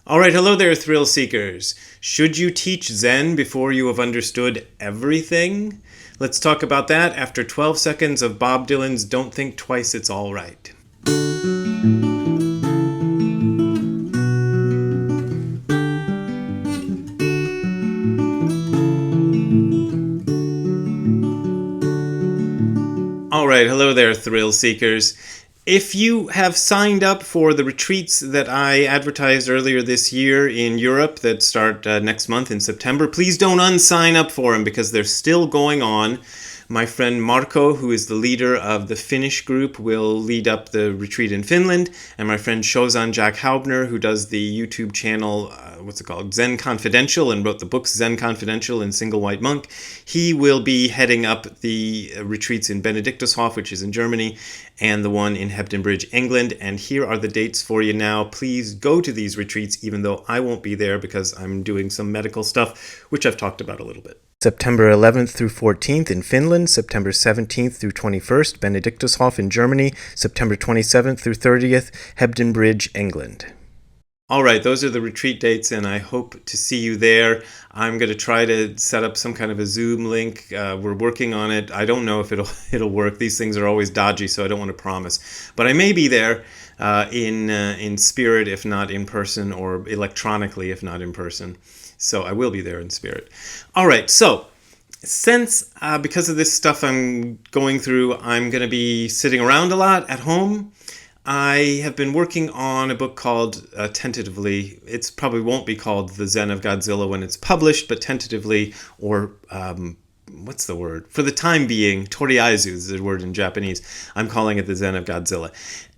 All right, hello there, thrill seekers. Should you teach Zen before you have understood everything? Let's talk about that after 12 seconds of Bob Dylan's Don't Think Twice, It's All Right. All right, hello there, thrill seekers. If you have signed up for the retreats that I advertised earlier this year in Europe that start next month in September, please don't unsign up for them because they're still going on. My friend Marco, who is the leader of the Finnish group, will lead up the retreat in Finland. And my friend Shozan Jack Haubner, who does the YouTube channel, Zen Confidential, and wrote the books Zen Confidential and Single White Monk, he will be heading up the retreats in Benedictushof, which is in Germany, and the one in Hebden Bridge, England. And here are the dates for you now. Please go to these retreats, even though I won't be there because I'm doing some medical stuff, which I've talked about a little bit. September 11th through 14th in Finland, September 17th through 21st, Benedictushof in Germany, September 27th through 30th, Hebden Bridge, England. All right, those are the retreat dates, and I hope to see you there. I'm going to try to set up some kind of a Zoom link. We're working on it. I don't know if it'll work. These things are always dodgy, so I don't want to promise. But I may be there in spirit, if not in person, or electronically, if not in person. So I will be there in spirit. All right, so since because of this stuff I'm going through, I'm going to be sitting around a lot at home. I have been working on a book called, tentatively, it probably won't be called The Zen of Godzilla when it's published, but tentatively, or what's the word? For the time being, toriaizu is the word in Japanese. I'm calling it The Zen of Godzilla.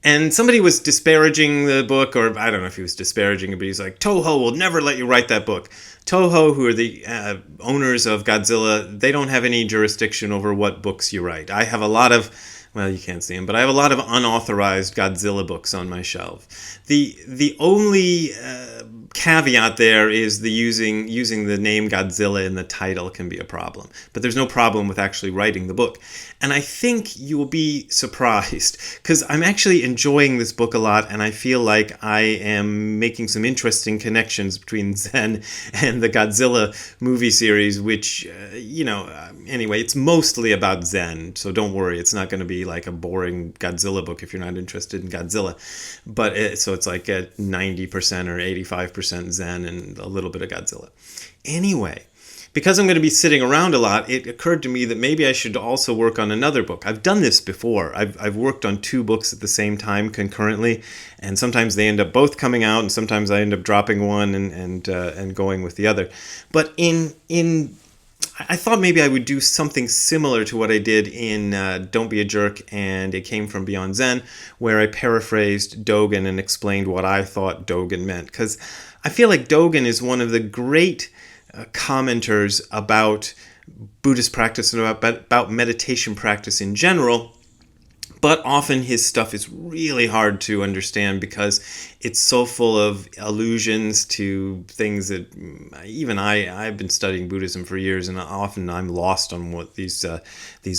And somebody was disparaging the book, or I don't know if he was disparaging it, but he's like, Toho will never let you write that book. Toho, who are the owners of Godzilla, they don't have any jurisdiction over what books you write. I have a lot of, well, you can't see them, but I have a lot of unauthorized Godzilla books on my shelf. The only caveat there is the using the name Godzilla in the title can be a problem. But there's no problem with actually writing the book. And I think you will be surprised because I'm actually enjoying this book a lot, and I feel like I am making some interesting connections between Zen and the Godzilla movie series, which, anyway, it's mostly about Zen. So don't worry, it's not going to be like a boring Godzilla book if you're not interested in Godzilla. But so it's like at 90% or 85% Zen and a little bit of Godzilla. Anyway, because I'm going to be sitting around a lot, it occurred to me that maybe I should also work on another book. I've done this before. I've worked on two books at the same time concurrently, and sometimes they end up both coming out, and sometimes I end up dropping one and going with the other. But I thought maybe I would do something similar to what I did in Don't Be a Jerk and It Came From Beyond Zen, where I paraphrased Dogen and explained what I thought Dogen meant. Because I feel like Dogen is one of the great commenters about Buddhist practice and about meditation practice in general. But often his stuff is really hard to understand because it's so full of allusions to things that even I've been studying Buddhism for years, and often I'm lost on what these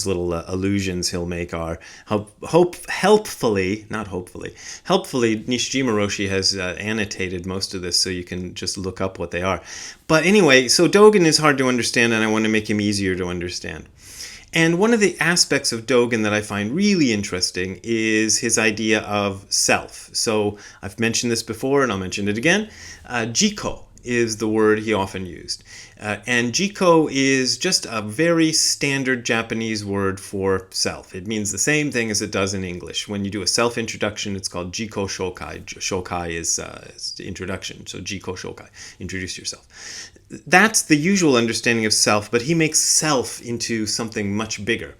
little allusions he'll make are. Helpfully, Nishijima Roshi has annotated most of this, so you can just look up what they are. But anyway, so Dogen is hard to understand, and I want to make him easier to understand. And one of the aspects of Dogen that I find really interesting is his idea of self. So I've mentioned this before, and I'll mention it again. Jiko is the word he often used. And Jiko is just a very standard Japanese word for self. It means the same thing as it does in English. When you do a self-introduction, it's called Jiko Shokai. Shokai is introduction, so Jiko Shokai, introduce yourself. That's the usual understanding of self, but he makes self into something much bigger,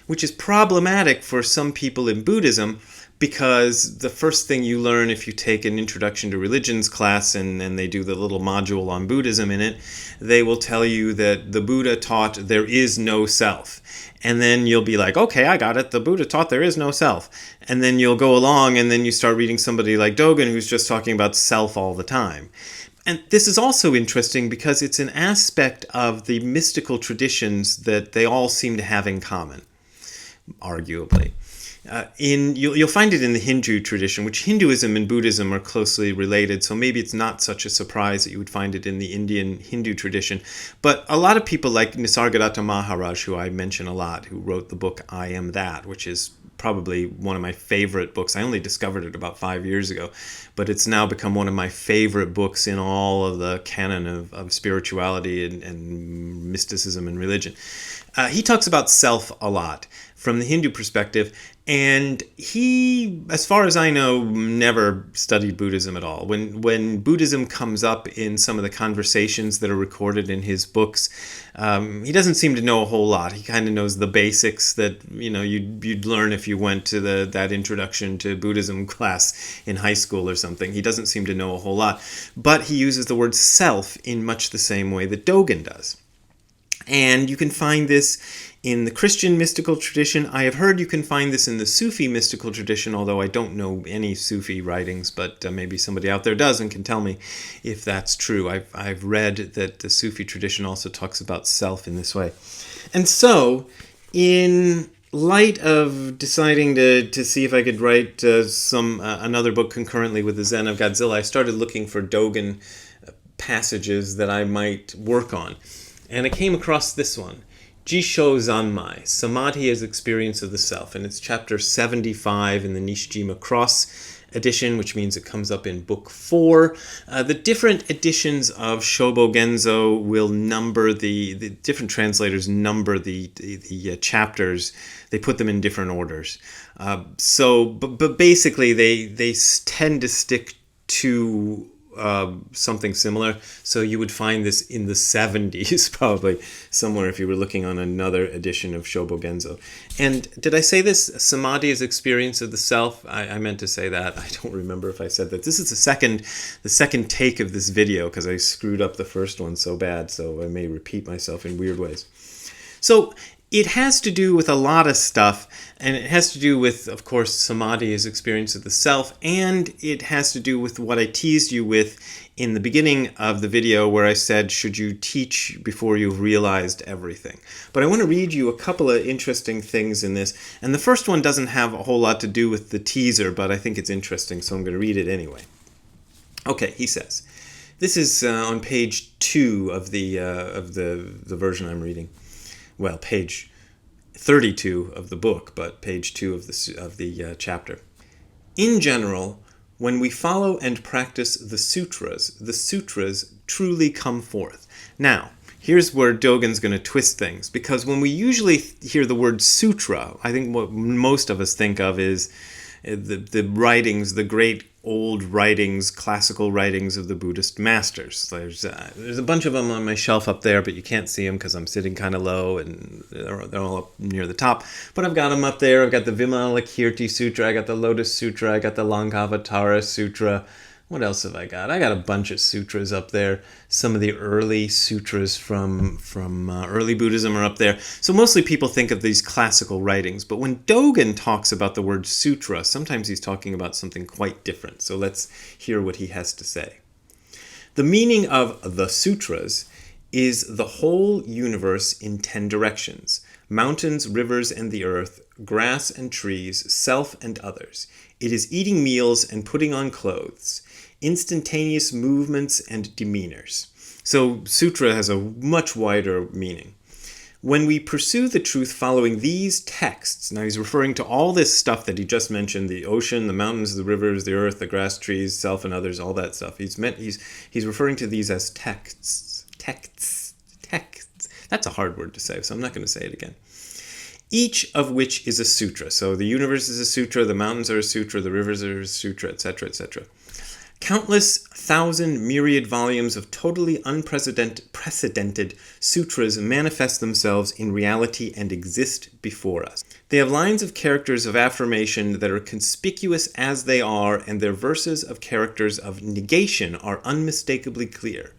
which is problematic for some people in Buddhism because the first thing you learn if you take an introduction to religions class and they do the little module on Buddhism in it, they will tell you that the Buddha taught there is no self. And then you'll be like, okay, I got it. The Buddha taught there is no self. And then you'll go along and then you start reading somebody like Dogen who's just talking about self all the time. And this is also interesting because it's an aspect of the mystical traditions that they all seem to have in common, arguably. You'll find it in the Hindu tradition, which Hinduism and Buddhism are closely related, so maybe it's not such a surprise that you would find it in the Indian Hindu tradition. But a lot of people like Nisargadatta Maharaj, who I mention a lot, who wrote the book I Am That, which is probably one of my favorite books. I only discovered it about 5 years ago, but it's now become one of my favorite books in all of the canon of spirituality and mysticism and religion. He talks about self a lot from the Hindu perspective, and he, as far as I know, never studied Buddhism at all. When Buddhism comes up in some of the conversations that are recorded in his books, he doesn't seem to know a whole lot. He kind of knows the basics that you'd learn if you went to that introduction to Buddhism class in high school or something. He doesn't seem to know a whole lot, but he uses the word self in much the same way that Dogen does. And you can find this in the Christian mystical tradition. I have heard you can find this in the Sufi mystical tradition, although I don't know any Sufi writings, but maybe somebody out there does and can tell me if that's true. I've read that the Sufi tradition also talks about self in this way. And so, in light of deciding to see if I could write another book concurrently with the Zen of Godzilla, I started looking for Dogen passages that I might work on. And I came across this one, Jisho Zanmai, Samadhi as Experience of the Self, and it's chapter 75 in the Nishijima Cross edition, which means it comes up in book 4. The different editions of Shobo Genzo will number the different translators number the chapters. They put them in different orders. But basically they tend to stick to something similar. So you would find this in the 70s, probably, somewhere if you were looking on another edition of Shobo Genzo. And did I say this? Samadhi is experience of the self? I meant to say that. I don't remember if I said that. This is the second take of this video because I screwed up the first one so bad, so I may repeat myself in weird ways. So it has to do with a lot of stuff, and it has to do with, of course, Samadhi as experience of the self, and it has to do with what I teased you with in the beginning of the video where I said, should you teach before you've realized everything? But I want to read you a couple of interesting things in this, and the first one doesn't have a whole lot to do with the teaser, but I think it's interesting, so I'm going to read it anyway. Okay, he says, this is on page 2 of the version I'm reading. Well, page 32 of the book, but page 2 of the chapter. In general, when we follow and practice the sutras truly come forth. Now, here's where Dogen's going to twist things, because when we usually hear the word sutra, I think what most of us think of is the writings, the great old writings, classical writings of the Buddhist masters. There's a bunch of them on my shelf up there, but you can't see them because I'm sitting kind of low and they're all up near the top. But I've got them up there. I've got the Vimalakirti Sutra, I got the Lotus Sutra, I got the Lankavatara Sutra. What else have I got? I got a bunch of sutras up there. Some of the early sutras from early Buddhism are up there. So mostly people think of these classical writings. But when Dogen talks about the word sutra, sometimes he's talking about something quite different. So let's hear what he has to say. The meaning of the sutras is the whole universe in 10 directions. Mountains, rivers, and the earth, grass and trees, self and others. It is eating meals and putting on clothes, instantaneous movements and demeanors. So sutra has a much wider meaning. When we pursue the truth following these texts, now he's referring to all this stuff that he just mentioned, the ocean, the mountains, the rivers, the earth, the grass, trees, self and others, all that stuff. He's referring to these as texts. Texts. That's a hard word to say, so I'm not going to say it again. Each of which is a sutra. So the universe is a sutra, the mountains are a sutra, the rivers are a sutra, etc., etc. Countless thousand myriad volumes of totally unprecedented sutras manifest themselves in reality and exist before us. They have lines of characters of affirmation that are conspicuous as they are, and their verses of characters of negation are unmistakably clear.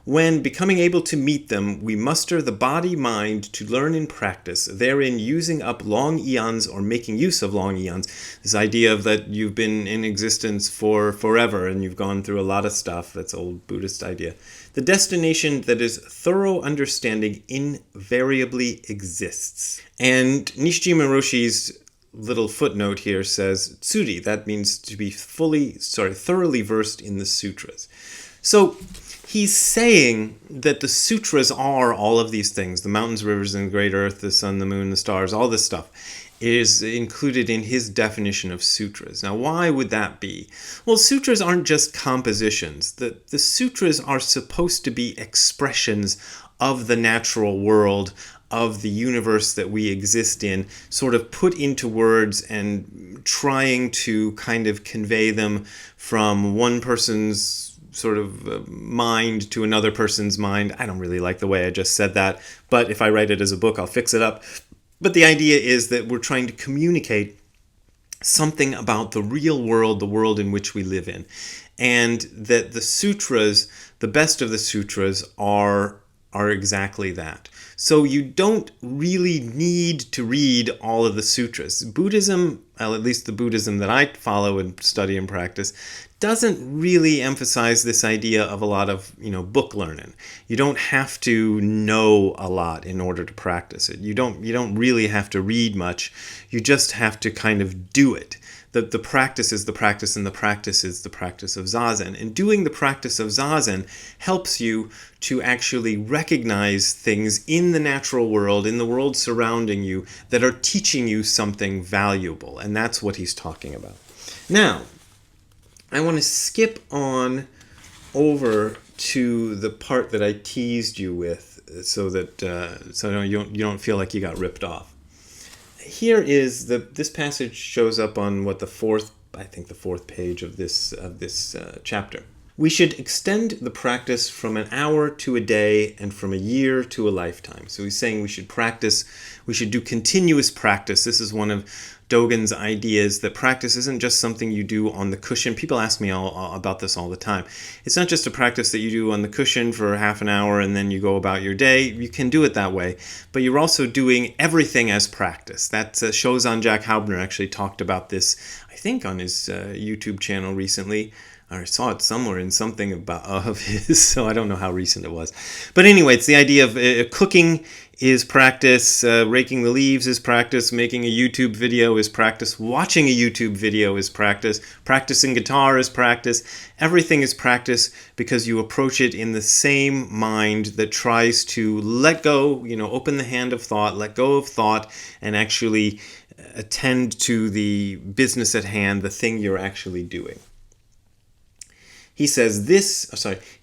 When, becoming able to meet them, we muster the body-mind to learn in practice, therein using up long eons or making use of long eons. This idea of that you've been in existence for forever and you've gone through a lot of stuff. That's old Buddhist idea. The destination that is thorough understanding invariably exists. And Nishijima Roshi's little footnote here says tsuri. That means to be thoroughly versed in the sutras. So he's saying that the sutras are all of these things, the mountains, rivers, and the great earth, the sun, the moon, the stars, all this stuff is included in his definition of sutras. Now, why would that be? Well, sutras aren't just compositions. The sutras are supposed to be expressions of the natural world, of the universe that we exist in, sort of put into words and trying to kind of convey them from one person's sort of mind to another person's mind. I don't really like the way I just said that, but if I write it as a book, I'll fix it up. But the idea is that we're trying to communicate something about the real world, the world in which we live in. And that the sutras, the best of the sutras, are exactly that. So you don't really need to read all of the sutras. Buddhism, well, at least the Buddhism that I follow and study and practice, doesn't really emphasize this idea of a lot of, book learning. You don't have to know a lot in order to practice it. You don't really have to read much. You just have to kind of do it. The practice is the practice, and the practice is the practice of Zazen. And doing the practice of Zazen helps you to actually recognize things in the natural world, in the world surrounding you, that are teaching you something valuable. And that's what he's talking about. Now, I want to skip on over to the part that I teased you with, so that you don't feel like you got ripped off. Here is this passage shows up on the fourth page of this chapter. We should extend the practice from an hour to a day and from a year to a lifetime. So he's saying we should do continuous practice. This is one of Dogen's ideas, that practice isn't just something you do on the cushion. People ask me about this all the time. It's not just a practice that you do on the cushion for half an hour and then you go about your day. You can do it that way, but you're also doing everything as practice. That Shozan Jack Haubner actually talked about this, I think, on his YouTube channel recently. I saw it somewhere in something of his, so I don't know how recent it was. But anyway, it's the idea of cooking is practice, raking the leaves is practice, making a YouTube video is practice, watching a YouTube video is practice, practicing guitar is practice. Everything is practice because you approach it in the same mind that tries to let go, open the hand of thought, let go of thought, and actually attend to the business at hand, the thing you're actually doing. He says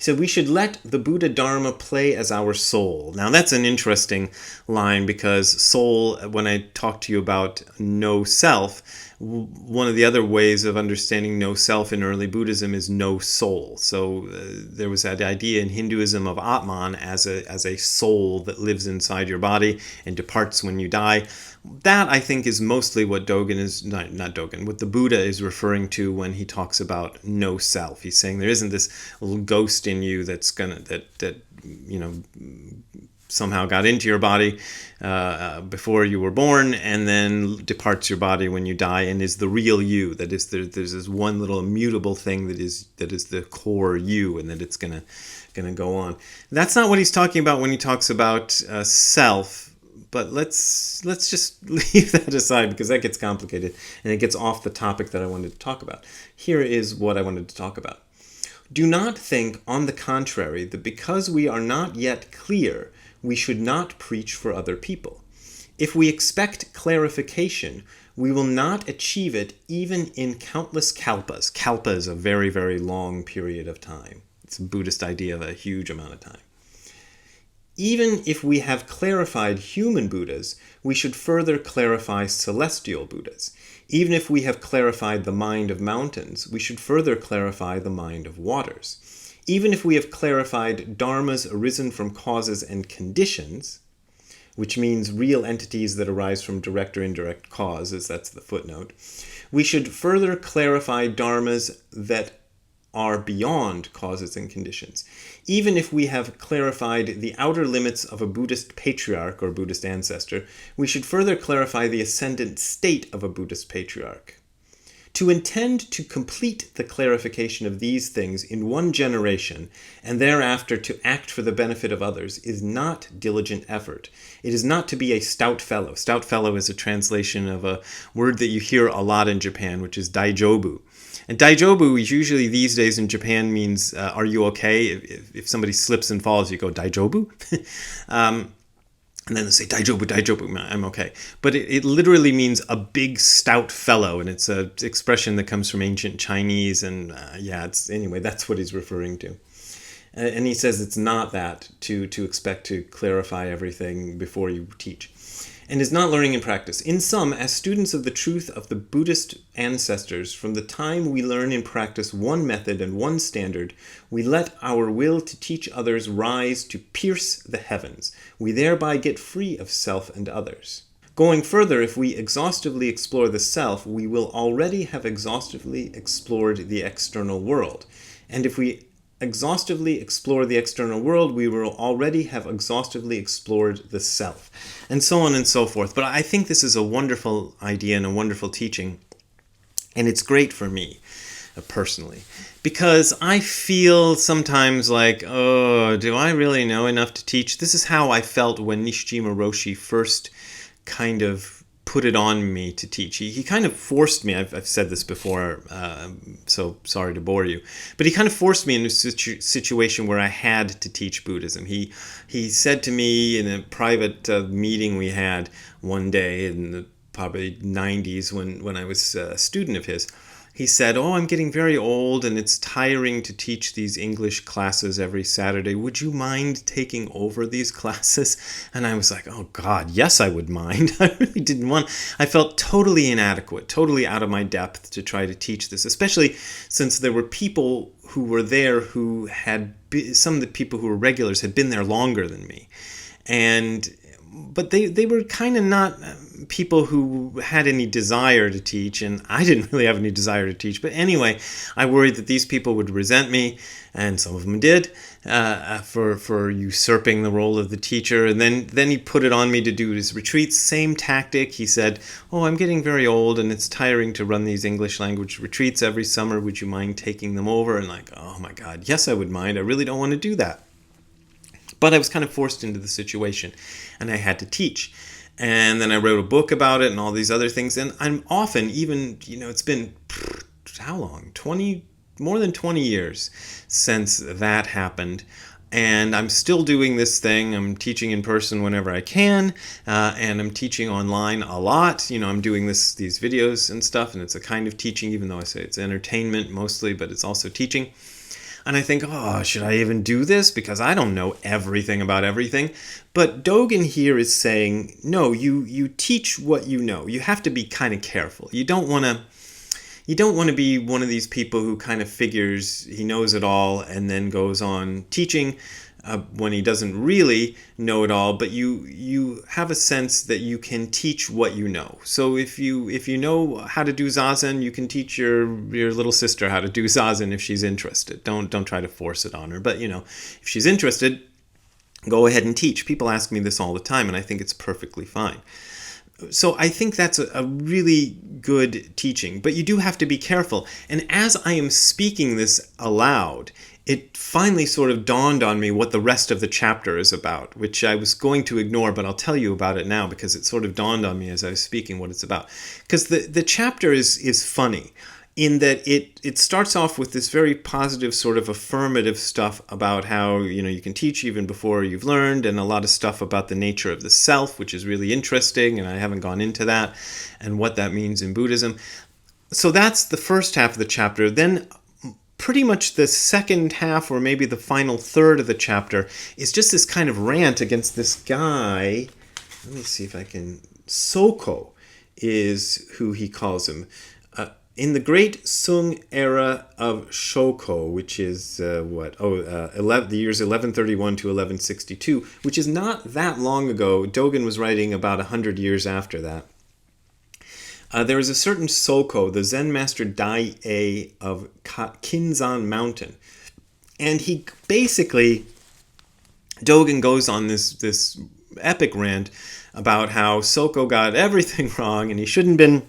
we should let the Buddha Dharma play as our soul. Now that's an interesting line, because soul, when I talk to you about no self, one of the other ways of understanding no self in early Buddhism is no soul. So there was that idea in Hinduism of Atman as a soul that lives inside your body and departs when you die. That, I think, is mostly what Dogen is, not Dogen, what the Buddha is referring to when he talks about no self. He's saying there isn't this little ghost in you that somehow got into your body before you were born and then departs your body when you die and is the real you. That is, there's this one little immutable thing that is the core you, and that it's gonna go on. That's not what he's talking about when he talks about self. But let's just leave that aside, because that gets complicated and it gets off the topic that I wanted to talk about. Here is what I wanted to talk about. Do not think, on the contrary, that because we are not yet clear, we should not preach for other people. If we expect clarification, we will not achieve it even in countless kalpas. Kalpa is a very, very long period of time. It's a Buddhist idea of a huge amount of time. Even if we have clarified human Buddhas, we should further clarify celestial Buddhas. Even if we have clarified the mind of mountains, we should further clarify the mind of waters. Even if we have clarified dharmas arisen from causes and conditions, which means real entities that arise from direct or indirect causes, that's the footnote, we should further clarify dharmas that are beyond causes and conditions. Even if we have clarified the outer limits of a Buddhist patriarch or Buddhist ancestor, we should further clarify the ascendant state of a Buddhist patriarch. To intend to complete the clarification of these things in one generation, and thereafter to act for the benefit of others, is not diligent effort. It is not to be a stout fellow. Stout fellow is a translation of a word that you hear a lot in Japan, which is daijobu. And daijobu is usually these days in Japan means, are you okay? If somebody slips and falls, you go, daijobu? And then they say, daijobu, daijobu, I'm okay. But it literally means a big, stout fellow. And it's an expression that comes from ancient Chinese. And anyway, that's what he's referring to. And he says it's not that to expect to clarify everything before you teach. And is not learning in practice. In sum, as students of the truth of the Buddhist ancestors, from the time we learn in practice one method and one standard, we let our will to teach others rise to pierce the heavens. We thereby get free of self and others. Going further, if we exhaustively explore the self, we will already have exhaustively explored the external world. And if we exhaustively explore the external world, we will already have exhaustively explored the self, and so on and so forth. But I think this is a wonderful idea and a wonderful teaching, and it's great for me personally, because I feel sometimes like, oh, do I really know enough to teach? This is how I felt when Nishijima Roshi first kind of put it on me to teach. He kind of forced me. I've said this before, so sorry to bore you. But he kind of forced me into a situation where I had to teach Buddhism. He said to me in a private meeting we had one day in the probably 90s when I was a student of his. He said, oh, I'm getting very old and it's tiring to teach these English classes every Saturday. Would you mind taking over these classes? And I was like, oh God, yes, I would mind. I really didn't want. I felt totally inadequate, totally out of my depth to try to teach this, especially since there were people who were there who had, some of the people who were regulars had been there longer than me. But they were kind of not people who had any desire to teach, and I didn't really have any desire to teach. But anyway, I worried that these people would resent me, and some of them did, for usurping the role of the teacher. And then he put it on me to do his retreats. Same tactic. He said, oh, I'm getting very old, and it's tiring to run these English language retreats every summer. Would you mind taking them over? And like, oh my God, yes, I would mind. I really don't want to do that. But I was kind of forced into the situation, and I had to teach. And then I wrote a book about it and all these other things. And I'm often, even, it's been, how long? More than 20 years since that happened. And I'm still doing this thing. I'm teaching in person whenever I can, and I'm teaching online a lot. I'm doing these videos and stuff, and it's a kind of teaching, even though I say it's entertainment mostly, but it's also teaching. And I think, oh, should I even do this? Because I don't know everything about everything. But Dogen here is saying, no, you teach what you know. You have to be kind of careful. You don't want to be one of these people who kind of figures he knows it all and then goes on teaching when he doesn't really know it all. But you have a sense that you can teach what you know. So if you know how to do zazen, you can teach your little sister how to do zazen if she's interested. Don't try to force it on her. But if she's interested, go ahead and teach. People ask me this all the time, and I think it's perfectly fine. So I think that's a really good teaching, but you do have to be careful. And as I am speaking this aloud, it finally sort of dawned on me what the rest of the chapter is about, which I was going to ignore, but I'll tell you about it now because it sort of dawned on me as I was speaking what it's about. Because the chapter is funny in that it starts off with this very positive sort of affirmative stuff about how, you can teach even before you've learned, and a lot of stuff about the nature of the self, which is really interesting, and I haven't gone into that, and what that means in Buddhism. So that's the first half of the chapter. Then pretty much the second half, or maybe the final third of the chapter, is just this kind of rant against this guy. Let me see if I can... Soko is who he calls him. In the great Sung era of Shoko, which is the years 1131 to 1162, which is not that long ago. Dogen was writing about 100 years after that. There is a certain Soko, the Zen master Dai-e of Kinzan Mountain. And he basically, Dogen goes on this epic rant about how Soko got everything wrong and he shouldn't been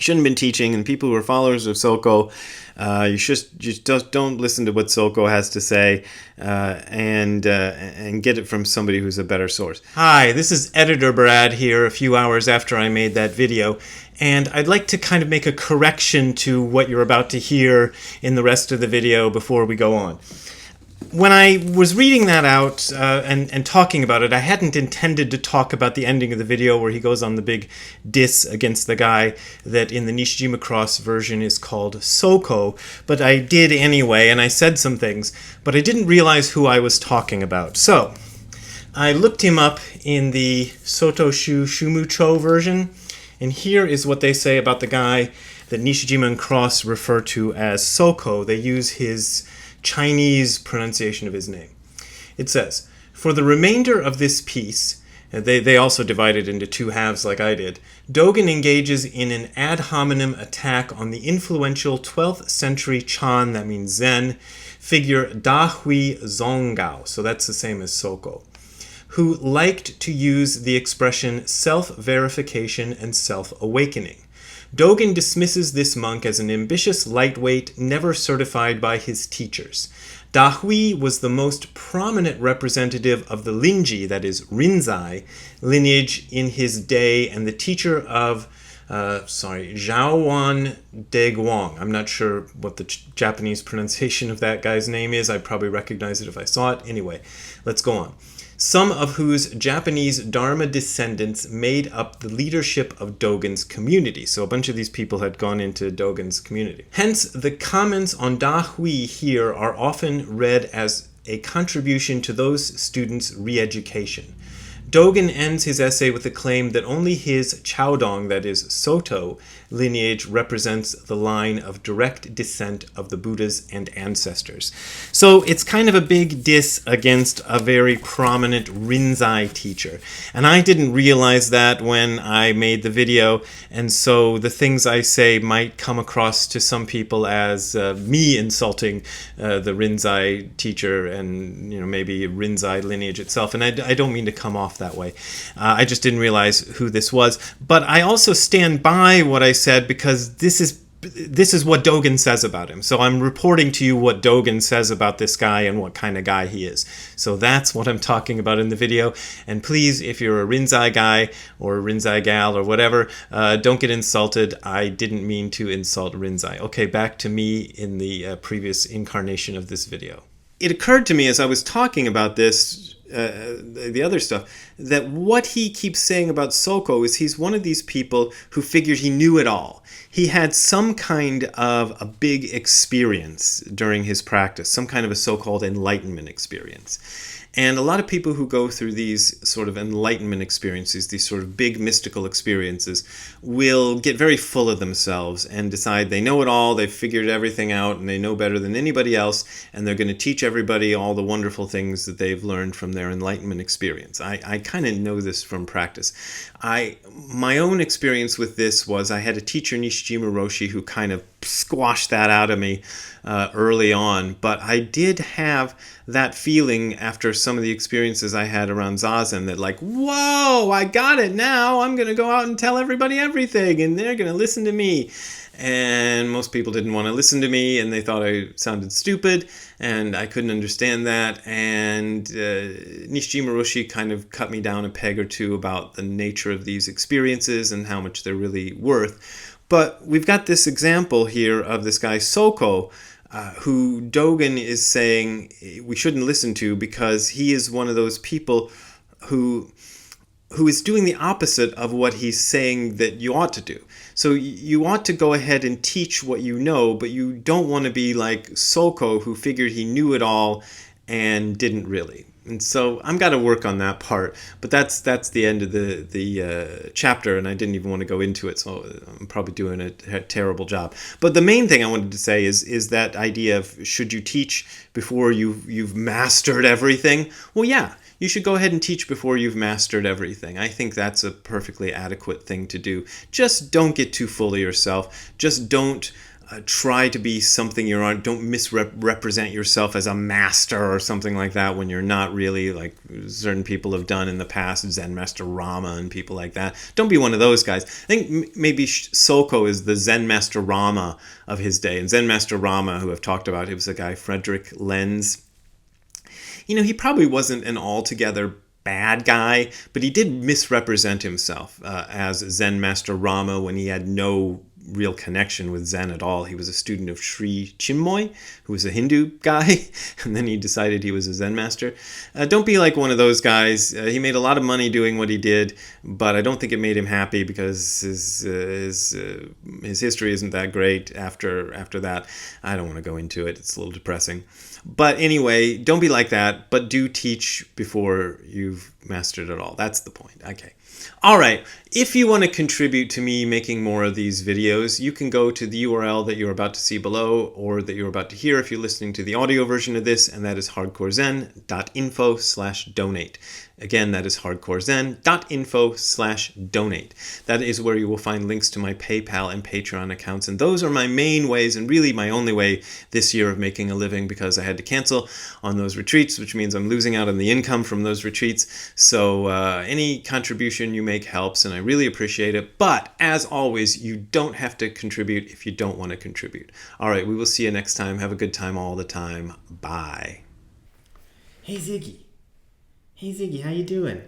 shouldn't have been teaching, and people who are followers of Soko, you just don't listen to what Soko has to say, and get it from somebody who's a better source. Hi, this is Editor Brad here a few hours after I made that video, and I'd like to kind of make a correction to what you're about to hear in the rest of the video before we go on. When I was reading that out and talking about it, I hadn't intended to talk about the ending of the video where he goes on the big diss against the guy that in the Nishijima Cross version is called Soko, but I did anyway, and I said some things, but I didn't realize who I was talking about. So, I looked him up in the Sotoshu Shumucho version, and here is what they say about the guy that Nishijima and Cross refer to as Soko. They use his Chinese pronunciation of his name. It says, for the remainder of this piece, they also divide it into two halves like I did, Dogen engages in an ad hominem attack on the influential 12th century Chan, that means Zen, figure Da Hui Zonggao, so that's the same as Soko, who liked to use the expression self-verification and self-awakening. Dogen dismisses this monk as an ambitious lightweight, never certified by his teachers. Da Hui was the most prominent representative of the Linji, that is Rinzai, lineage in his day, and the teacher of Zhaowan Deguang. I'm not sure what the Japanese pronunciation of that guy's name is. I'd probably recognize it if I saw it. Anyway, let's go on. Some of whose Japanese Dharma descendants made up the leadership of Dogen's community. So a bunch of these people had gone into Dogen's community. Hence, the comments on Da Hui here are often read as a contribution to those students' re-education. Dogen ends his essay with the claim that only his Chaodong, that is Soto, lineage represents the line of direct descent of the Buddhas and ancestors. So it's kind of a big diss against a very prominent Rinzai teacher. And I didn't realize that when I made the video, and so the things I say might come across to some people as me insulting the Rinzai teacher and maybe Rinzai lineage itself. And I don't mean to come off that way. I just didn't realize who this was. But I also stand by what I said because this is what Dogen says about him. So I'm reporting to you what Dogen says about this guy and what kind of guy he is. So that's what I'm talking about in the video. And please, if you're a Rinzai guy or a Rinzai gal or whatever, don't get insulted. I didn't mean to insult Rinzai. Okay, back to me in the previous incarnation of this video. It occurred to me as I was talking about this, the other stuff, that what he keeps saying about Soko is he's one of these people who figured he knew it all. He had some kind of a big experience during his practice, some kind of a so-called enlightenment experience. And a lot of people who go through these sort of enlightenment experiences, these sort of big mystical experiences, will get very full of themselves and decide they know it all, they've figured everything out, and they know better than anybody else, and they're going to teach everybody all the wonderful things that they've learned from their enlightenment experience. I kind of know this from practice. My own experience with this was I had a teacher, Nishijima Roshi, who kind of squashed that out of me early on, but I did have that feeling after some of the experiences I had around Zazen that like, whoa, I got it now, I'm going to go out and tell everybody everything and they're going to listen to me. And most people didn't want to listen to me and they thought I sounded stupid and I couldn't understand that. And Nishijima Roshi kind of cut me down a peg or two about the nature of these experiences and how much they're really worth. But we've got this example here of this guy Soko, who Dogen is saying we shouldn't listen to because he is one of those people who is doing the opposite of what he's saying that you ought to do. So you ought to go ahead and teach what you know, but you don't want to be like Soko, who figured he knew it all and didn't really. And so I've got to work on that part, but that's the end of the chapter, and I didn't even want to go into it, so I'm probably doing a terrible job. But the main thing I wanted to say is that idea of should you teach before you've mastered everything? Well, yeah, you should go ahead and teach before you've mastered everything. I think that's a perfectly adequate thing to do. Just don't get too full of yourself. Just don't try to be something you aren't. Don't misrepresent yourself as a master or something like that when you're not really, like certain people have done in the past, Zen Master Rama and people like that. Don't be one of those guys. I think maybe Soko is the Zen Master Rama of his day. And Zen Master Rama, who I've talked about, he was a guy, Frederick Lenz. He probably wasn't an altogether bad guy, but he did misrepresent himself as Zen Master Rama when he had no real connection with Zen at all. He was a student of Sri Chinmoy, who was a Hindu guy, and then he decided he was a Zen master. Don't be like one of those guys. He made a lot of money doing what he did, but I don't think it made him happy because his history isn't that great after that. I don't want to go into it. It's a little depressing. But anyway, don't be like that, but do teach before you've mastered it all. That's the point. Okay. All right. If you want to contribute to me making more of these videos, you can go to the URL that you're about to see below or that you're about to hear if you're listening to the audio version of this, and that is hardcorezen.info/donate. Again, that is hardcorezen.info/donate. That is where you will find links to my PayPal and Patreon accounts, and those are my main ways and really my only way this year of making a living because I had to cancel on those retreats, which means I'm losing out on the income from those retreats. So any contribution you make helps, and I really appreciate it. But as always, you don't have to contribute if you don't want to contribute. All right, we will see you next time. Have a good time all the time. Bye. Hey, Ziggy. Hey, Ziggy, how you doing?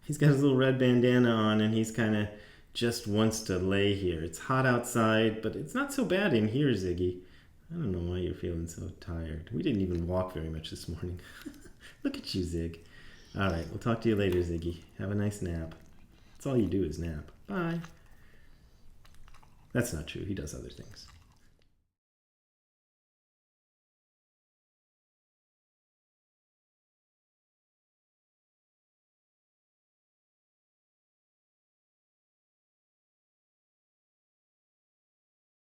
He's got his little red bandana on, and he's kind of just wants to lay here. It's hot outside, but it's not so bad in here, Ziggy. I don't know why you're feeling so tired. We didn't even walk very much this morning. Look at you, Zig. All right, we'll talk to you later, Ziggy. Have a nice nap. That's all you do is nap. Bye. That's not true. He does other things.